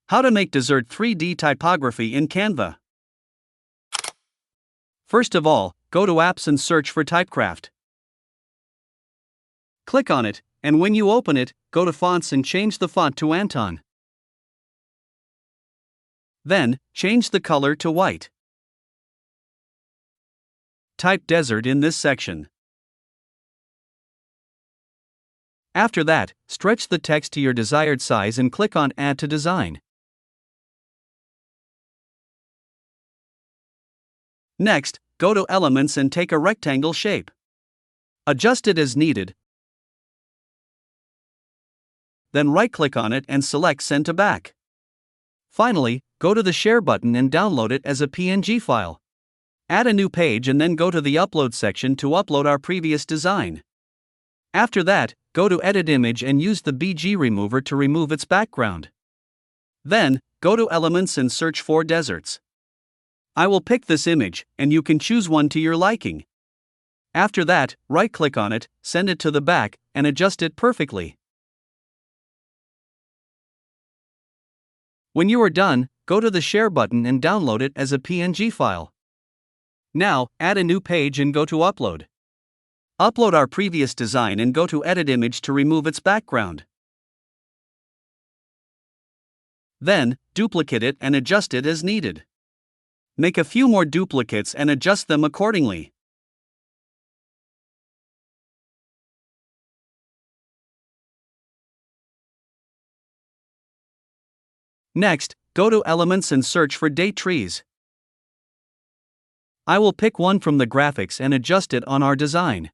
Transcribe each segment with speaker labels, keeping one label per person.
Speaker 1: How to make dessert 3D typography in Canva. First of all, go to Apps and search for Typecraft. Click on it, and when you open it, go to Fonts and change the font to Anton. Then, change the color to white. Type Desert in this section. After that, stretch the text to your desired size and click on Add to Design. Next, go to Elements and take a rectangle shape. Adjust it as needed. Then right-click on it and select Send to Back. Finally, go to the Share button and download it as a PNG file. Add a new page and then go to the Upload section to upload our previous design. After that, go to Edit Image and use the BG remover to remove its background. Then, go to Elements and search for Deserts. I will pick this image, and you can choose one to your liking. After that, right-click on it, send it to the back, and adjust it perfectly. When you are done, go to the Share button and download it as a PNG file. Now, add a new page and go to Upload. Upload our previous design and go to Edit Image to remove its background. Then, duplicate it and adjust it as needed. Make a few more duplicates and adjust them accordingly. Next, go to Elements and search for Date Trees. I will pick one from the graphics and adjust it on our design.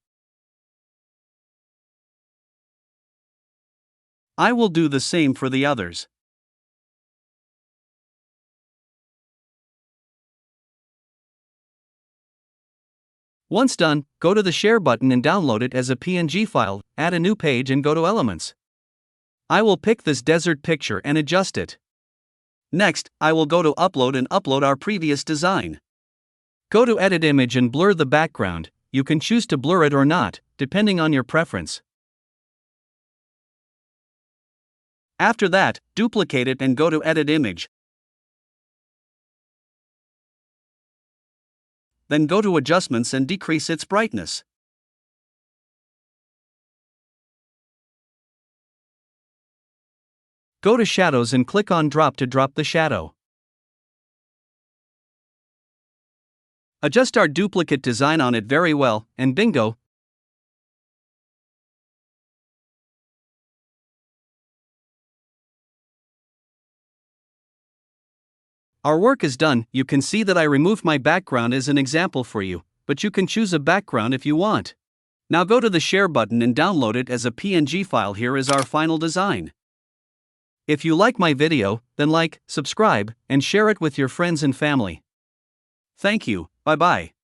Speaker 1: I will do the same for the others. Once done, go to the Share button and download it as a PNG file, add a new page and go to Elements. I will pick this desert picture and adjust it. Next, I will go to Upload and upload our previous design. Go to Edit Image and blur the background. You can choose to blur it or not, depending on your preference. After that, duplicate it and go to Edit Image. Then go to Adjustments and decrease its brightness. Go to Shadows and click on Drop to drop the shadow. Adjust our duplicate design on it very well, and bingo! Our work is done. You can see that I removed my background as an example for you, but you can choose a background if you want. Now go to the Share button and download it as a PNG file. Here is our final design. If you like my video, then like, subscribe, and share it with your friends and family. Thank you, bye-bye.